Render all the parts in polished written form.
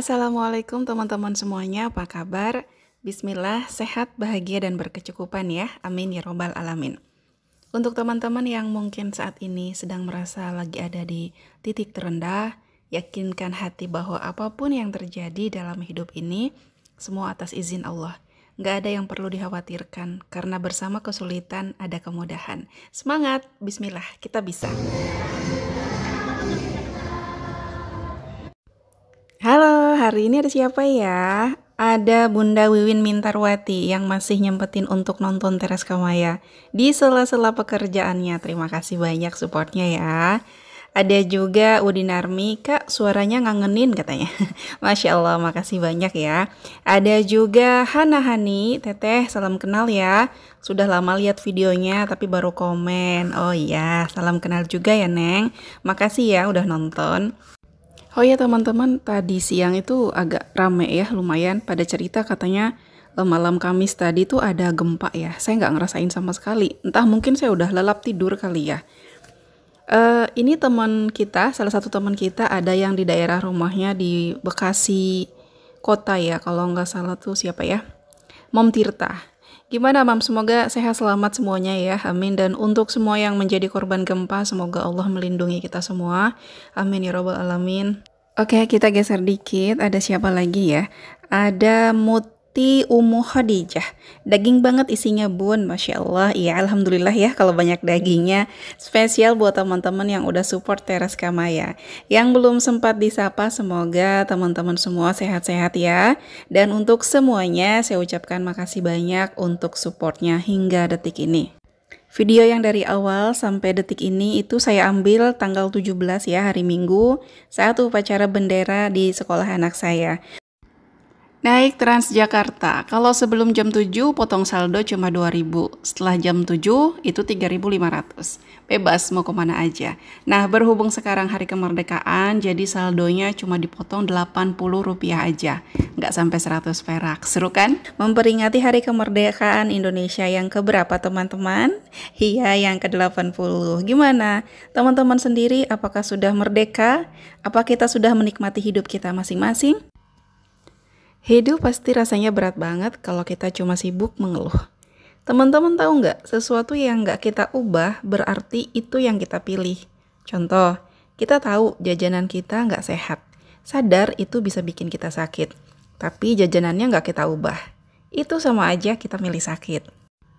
Assalamualaikum teman-teman semuanya, apa kabar? Bismillah, sehat, bahagia, dan berkecukupan ya. Amin ya robbal alamin. Untuk teman-teman yang mungkin saat ini sedang merasa lagi ada di titik terendah, yakinkan hati bahwa apapun yang terjadi dalam hidup ini, semua atas izin Allah. Nggak ada yang perlu dikhawatirkan, karena bersama kesulitan ada kemudahan. Semangat, bismillah, kita bisa. Halo, hari ini ada siapa ya? Ada Bunda Wiwin Mintarwati yang masih nyempetin untuk nonton Teras Kamaya di sela-sela pekerjaannya. Terima kasih banyak supportnya ya. Ada juga Udin Armi, Kak suaranya ngangenin katanya. Masya Allah, makasih banyak ya. Ada juga Hana Hani, Teteh salam kenal ya. Sudah lama lihat videonya tapi baru komen. Oh iya, salam kenal juga ya Neng. Makasih ya udah nonton. Oh ya teman-teman, tadi siang itu agak rame ya, lumayan pada cerita katanya malam Kamis tadi tuh ada gempa ya. Saya nggak ngerasain sama sekali. Entah mungkin saya udah lelap tidur kali ya. Ini teman kita, salah satu teman kita ada yang di daerah rumahnya di Bekasi kota ya. Kalau nggak salah tuh siapa ya? Mom Tirta. Gimana Mam? Semoga sehat selamat semuanya ya. Amin. Dan untuk semua yang menjadi korban gempa, semoga Allah melindungi kita semua. Amin ya robbal alamin. Oke, kita geser dikit. Ada siapa lagi ya? Ada Muti Ummu Khadijah. Daging banget isinya bun, Masya Allah. Iya, Alhamdulillah ya kalau banyak dagingnya. Spesial buat teman-teman yang udah support Teras Kamaya. Yang belum sempat disapa, semoga teman-teman semua sehat-sehat ya. Dan untuk semuanya, saya ucapkan makasih banyak untuk supportnya hingga detik ini. Video yang dari awal sampai detik ini itu saya ambil tanggal 17 ya, hari Minggu, saat upacara bendera di sekolah anak saya. Naik Transjakarta, kalau sebelum jam 7 potong saldo cuma 2.000, setelah jam 7 itu 3.500, bebas mau kemana aja. Nah berhubung sekarang hari kemerdekaan, jadi saldonya cuma dipotong Rp80 aja, nggak sampai 100 perak, seru kan? Memperingati hari kemerdekaan Indonesia yang keberapa teman-teman? Iya yang ke-80, gimana? Teman-teman sendiri apakah sudah merdeka? Apa kita sudah menikmati hidup kita masing-masing? Hidup pasti rasanya berat banget kalau kita cuma sibuk mengeluh. Teman-teman tahu nggak, sesuatu yang nggak kita ubah berarti itu yang kita pilih. Contoh, kita tahu jajanan kita nggak sehat. Sadar itu bisa bikin kita sakit. Tapi jajanannya nggak kita ubah. Itu sama aja kita milih sakit.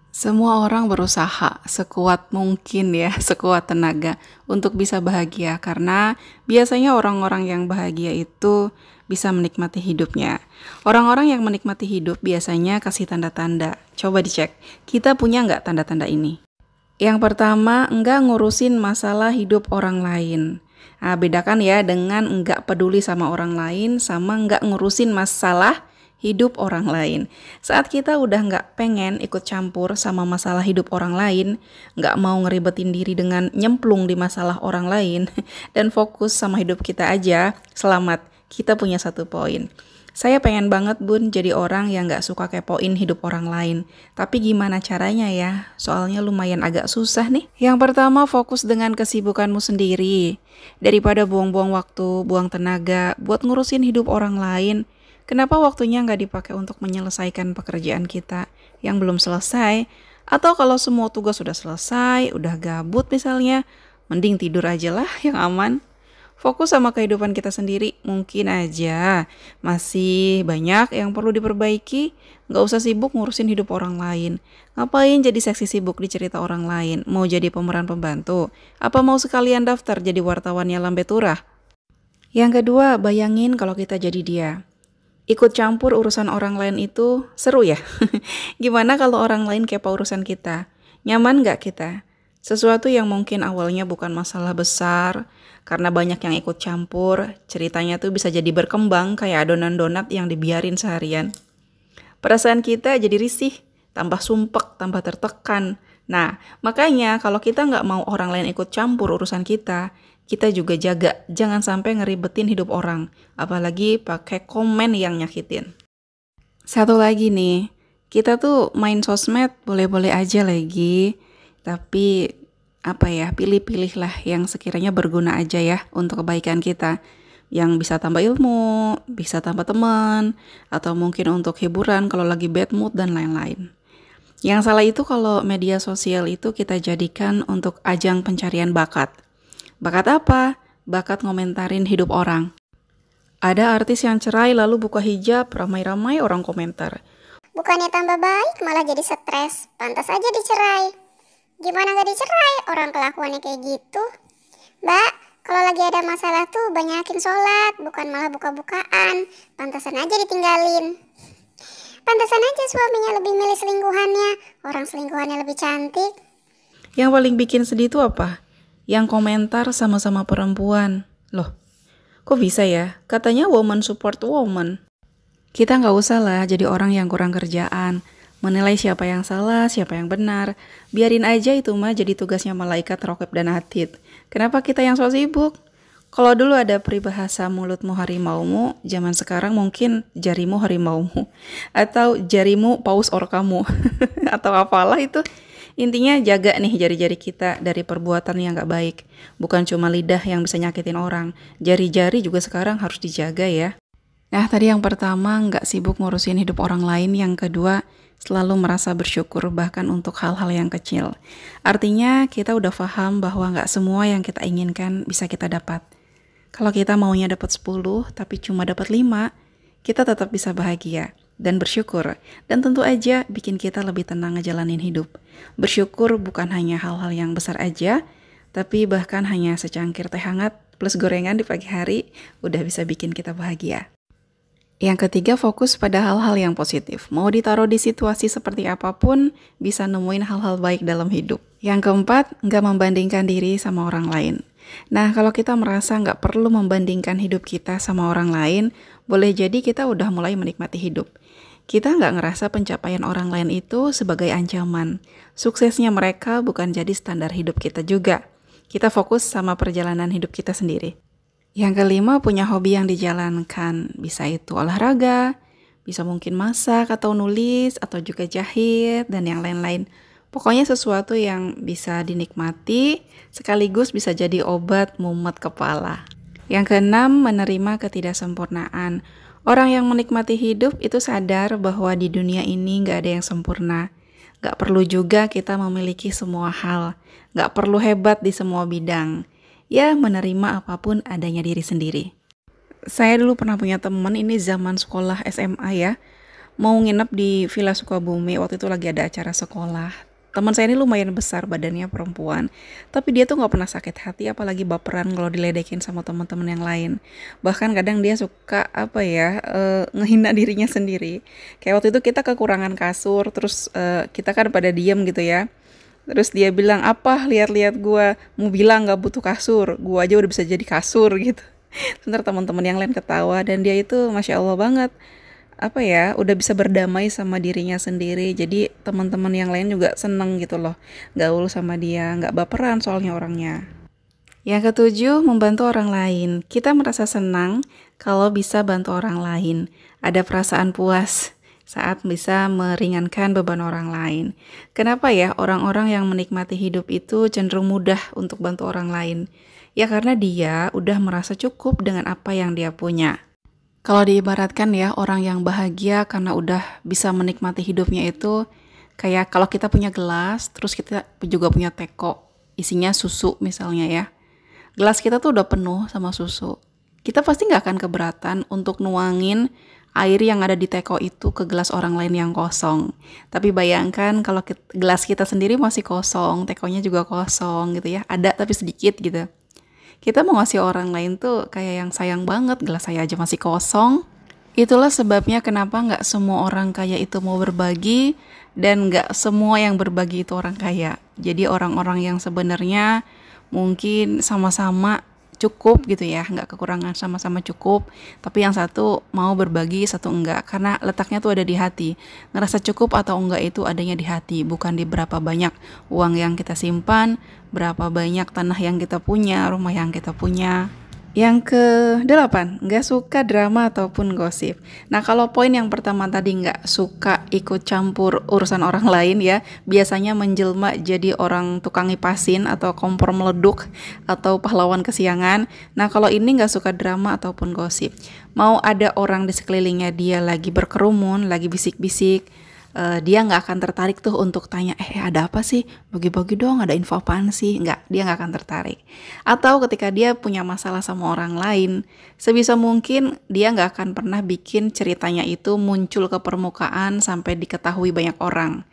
Semua orang berusaha sekuat mungkin ya, sekuat tenaga untuk bisa bahagia. Karena biasanya orang-orang yang bahagia itu bisa menikmati hidupnya. Orang-orang yang menikmati hidup biasanya kasih tanda-tanda. Coba dicek, kita punya nggak tanda-tanda ini? Yang pertama, nggak ngurusin masalah hidup orang lain. Nah, bedakan ya dengan nggak peduli sama orang lain sama nggak ngurusin masalah hidup orang lain. Saat kita udah nggak pengen ikut campur sama masalah hidup orang lain, nggak mau ngeribetin diri dengan nyemplung di masalah orang lain, dan fokus sama hidup kita aja, selamat. Kita punya satu poin. Saya pengen banget bun jadi orang yang gak suka kepoin hidup orang lain. Tapi gimana caranya ya? Soalnya lumayan agak susah nih. Yang pertama fokus dengan kesibukanmu sendiri. Daripada buang-buang waktu, buang tenaga buat ngurusin hidup orang lain. Kenapa waktunya gak dipakai untuk menyelesaikan pekerjaan kita yang belum selesai? Atau kalau semua tugas sudah selesai, udah gabut misalnya, mending tidur aja lah yang aman. Fokus sama kehidupan kita sendiri, mungkin aja masih banyak yang perlu diperbaiki. Nggak usah sibuk ngurusin hidup orang lain. Ngapain jadi seksi sibuk di cerita orang lain? Mau jadi pemeran pembantu? Apa mau sekalian daftar jadi wartawannya Lambe Turah? Yang kedua, bayangin kalau kita jadi dia. Ikut campur urusan orang lain itu seru ya? Gimana kalau orang lain kepo urusan kita? Nyaman nggak kita? Sesuatu yang mungkin awalnya bukan masalah besar, karena banyak yang ikut campur, ceritanya tuh bisa jadi berkembang kayak adonan donat yang dibiarin seharian. Perasaan kita jadi risih, tambah sumpek, tambah tertekan. Nah, makanya kalau kita nggak mau orang lain ikut campur urusan kita juga jaga, jangan sampai ngeribetin hidup orang, apalagi pakai komen yang nyakitin. Satu lagi nih, kita tuh main sosmed boleh-boleh aja lagi. Tapi pilih-pilihlah yang sekiranya berguna aja ya untuk kebaikan kita. yang bisa tambah ilmu, bisa tambah teman, atau mungkin untuk hiburan kalau lagi bad mood dan lain-lain. Yang salah itu kalau media sosial itu kita jadikan untuk ajang pencarian bakat. Bakat apa? Bakat ngomentarin hidup orang. Ada artis yang cerai lalu buka hijab, ramai-ramai orang komentar. Bukannya tambah baik, malah jadi stres. Pantas aja dicerai. Gimana gak dicerai? Orang kelakuannya kayak gitu. Mbak, kalau lagi ada masalah tuh banyakin sholat, bukan malah buka-bukaan. Pantasan aja ditinggalin. Pantasan aja suaminya lebih milih selingkuhannya. Orang selingkuhannya lebih cantik. Yang paling bikin sedih itu apa? Yang komentar sama-sama perempuan. Loh, kok bisa ya? Katanya woman support woman. Kita nggak usah lah jadi orang yang kurang kerjaan. Menilai siapa yang salah, siapa yang benar. Biarin aja itu mah jadi tugasnya malaikat Raqib dan Atid. Kenapa kita yang sok sibuk? Kalau dulu ada peribahasa mulutmu harimaumu, zaman sekarang mungkin jarimu harimaumu. Atau jarimu paus orkamu. Atau apalah itu. Intinya jaga nih jari-jari kita dari perbuatan yang gak baik. Bukan cuma lidah yang bisa nyakitin orang. Jari-jari juga sekarang harus dijaga ya. Nah tadi yang pertama gak sibuk ngurusin hidup orang lain. Yang kedua selalu merasa bersyukur bahkan untuk hal-hal yang kecil. Artinya kita udah paham bahwa gak semua yang kita inginkan bisa kita dapat. Kalau kita maunya dapat 10 tapi cuma dapat 5, kita tetap bisa bahagia dan bersyukur. Dan tentu aja bikin kita lebih tenang ngejalanin hidup. Bersyukur bukan hanya hal-hal yang besar aja, tapi bahkan hanya secangkir teh hangat plus gorengan di pagi hari udah bisa bikin kita bahagia. Yang ketiga, fokus pada hal-hal yang positif. Mau ditaruh di situasi seperti apapun, bisa nemuin hal-hal baik dalam hidup. Yang keempat, nggak membandingkan diri sama orang lain. Nah, kalau kita merasa nggak perlu membandingkan hidup kita sama orang lain, boleh jadi kita udah mulai menikmati hidup. Kita nggak ngerasa pencapaian orang lain itu sebagai ancaman. Suksesnya mereka bukan jadi standar hidup kita juga. Kita fokus sama perjalanan hidup kita sendiri. Yang kelima, punya hobi yang dijalankan. Bisa itu olahraga, bisa mungkin masak atau nulis, atau juga jahit, dan yang lain-lain. Pokoknya sesuatu yang bisa dinikmati, sekaligus bisa jadi obat mumet kepala. Yang keenam, menerima ketidaksempurnaan. Orang yang menikmati hidup itu sadar bahwa di dunia ini gak ada yang sempurna. Gak perlu juga kita memiliki semua hal. Gak perlu hebat di semua bidang. Ya, menerima apapun adanya diri sendiri. Saya dulu pernah punya teman, ini zaman sekolah SMA ya. Mau nginep di Villa Sukabumi, waktu itu lagi ada acara sekolah. Teman saya ini lumayan besar badannya, perempuan, tapi dia tuh nggak pernah sakit hati, apalagi baperan kalau diledekin sama teman-teman yang lain. Bahkan kadang dia suka ngehina dirinya sendiri. Kayak waktu itu kita kekurangan kasur, terus kita kan pada diem gitu ya. Terus dia bilang, apa lihat-lihat gue, mau bilang nggak butuh kasur, gue aja udah bisa jadi kasur gitu. Sebentar teman-teman yang lain ketawa, dan dia itu masya Allah banget. Udah bisa berdamai sama dirinya sendiri. Jadi teman-teman yang lain juga seneng gitu loh, gaul sama dia, nggak baperan soalnya orangnya. Yang ketujuh, membantu orang lain. Kita merasa senang kalau bisa bantu orang lain. Ada perasaan puas saat bisa meringankan beban orang lain. Kenapa ya orang-orang yang menikmati hidup itu cenderung mudah untuk bantu orang lain? Ya karena dia udah merasa cukup dengan apa yang dia punya. Kalau diibaratkan ya, orang yang bahagia karena udah bisa menikmati hidupnya itu kayak kalau kita punya gelas, terus kita juga punya teko, isinya susu misalnya ya. Gelas kita tuh udah penuh sama susu. Kita pasti gak akan keberatan untuk nuangin air yang ada di teko itu ke gelas orang lain yang kosong. Tapi bayangkan kalau gelas kita sendiri masih kosong, tekonya juga kosong gitu ya. Ada tapi sedikit gitu. Kita mau ngasih orang lain tuh kayak yang sayang banget, gelas saya aja masih kosong. Itulah sebabnya kenapa gak semua orang kaya itu mau berbagi, dan gak semua yang berbagi itu orang kaya. Jadi orang-orang yang sebenarnya mungkin sama-sama cukup gitu ya, nggak kekurangan, sama-sama cukup, tapi yang satu mau berbagi, satu enggak, karena letaknya tuh ada di hati. Ngerasa cukup atau enggak itu adanya di hati, bukan di berapa banyak uang yang kita simpan, berapa banyak tanah yang kita punya, rumah yang kita punya. Yang ke-8, nggak suka drama ataupun gosip. Nah, kalau poin yang pertama tadi nggak suka ikut campur urusan orang lain ya, biasanya menjelma jadi orang tukang ngipasin atau kompor meleduk atau pahlawan kesiangan. Nah, kalau ini nggak suka drama ataupun gosip. Mau ada orang di sekelilingnya dia lagi berkerumun, lagi bisik-bisik, dia nggak akan tertarik tuh untuk tanya, ada apa sih? Bagi-bagi dong, ada info apaan sih? Dia nggak akan tertarik. Atau ketika dia punya masalah sama orang lain, sebisa mungkin dia nggak akan pernah bikin ceritanya itu muncul ke permukaan sampai diketahui banyak orang.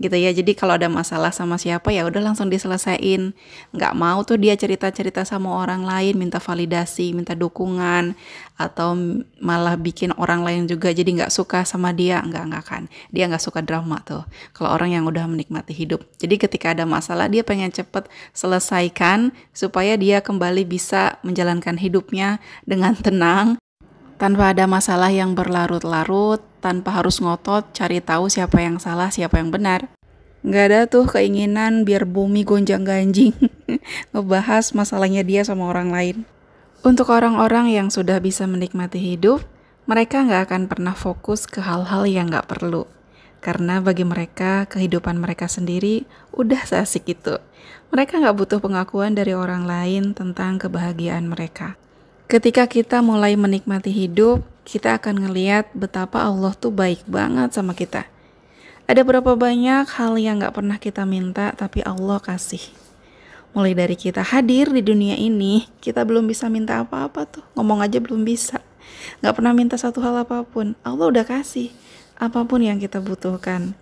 Gitu ya, jadi kalau ada masalah sama siapa ya udah langsung diselesain. Nggak mau tuh dia cerita-cerita sama orang lain, minta validasi, minta dukungan, atau malah bikin orang lain juga jadi nggak suka sama dia. Nggak kan. Dia nggak suka drama tuh kalau orang yang udah menikmati hidup. Jadi ketika ada masalah dia pengen cepet selesaikan supaya dia kembali bisa menjalankan hidupnya dengan tenang tanpa ada masalah yang berlarut-larut, tanpa harus ngotot cari tahu siapa yang salah siapa yang benar. Nggak ada tuh keinginan biar bumi gonjang-ganjing ngebahas masalahnya dia sama orang lain. Untuk orang-orang yang sudah bisa menikmati hidup, mereka nggak akan pernah fokus ke hal-hal yang nggak perlu. Karena bagi mereka, kehidupan mereka sendiri udah seasik itu. Mereka nggak butuh pengakuan dari orang lain tentang kebahagiaan mereka. Ketika kita mulai menikmati hidup, kita akan ngeliat betapa Allah tuh baik banget sama kita. Ada berapa banyak hal yang nggak pernah kita minta, tapi Allah kasih. Mulai dari kita hadir di dunia ini, kita belum bisa minta apa-apa tuh. Ngomong aja belum bisa. Nggak pernah minta satu hal apapun. Allah udah kasih apapun yang kita butuhkan.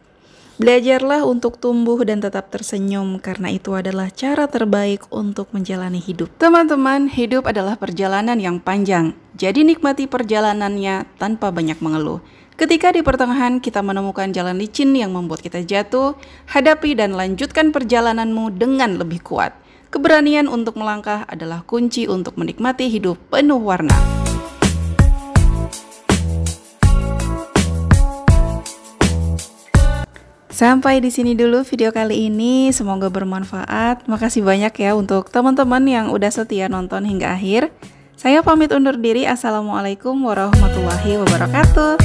Belajarlah untuk tumbuh dan tetap tersenyum karena itu adalah cara terbaik untuk menjalani hidup. Teman-teman, hidup adalah perjalanan yang panjang. Jadi nikmati perjalanannya tanpa banyak mengeluh. Ketika di pertengahan kita menemukan jalan licin yang membuat kita jatuh, hadapi dan lanjutkan perjalananmu dengan lebih kuat. Keberanian untuk melangkah adalah kunci untuk menikmati hidup penuh warna. Sampai di sini dulu video kali ini, semoga bermanfaat. Makasih banyak ya untuk teman-teman yang udah setia nonton hingga akhir. Saya pamit undur diri. Assalamualaikum warahmatullahi wabarakatuh.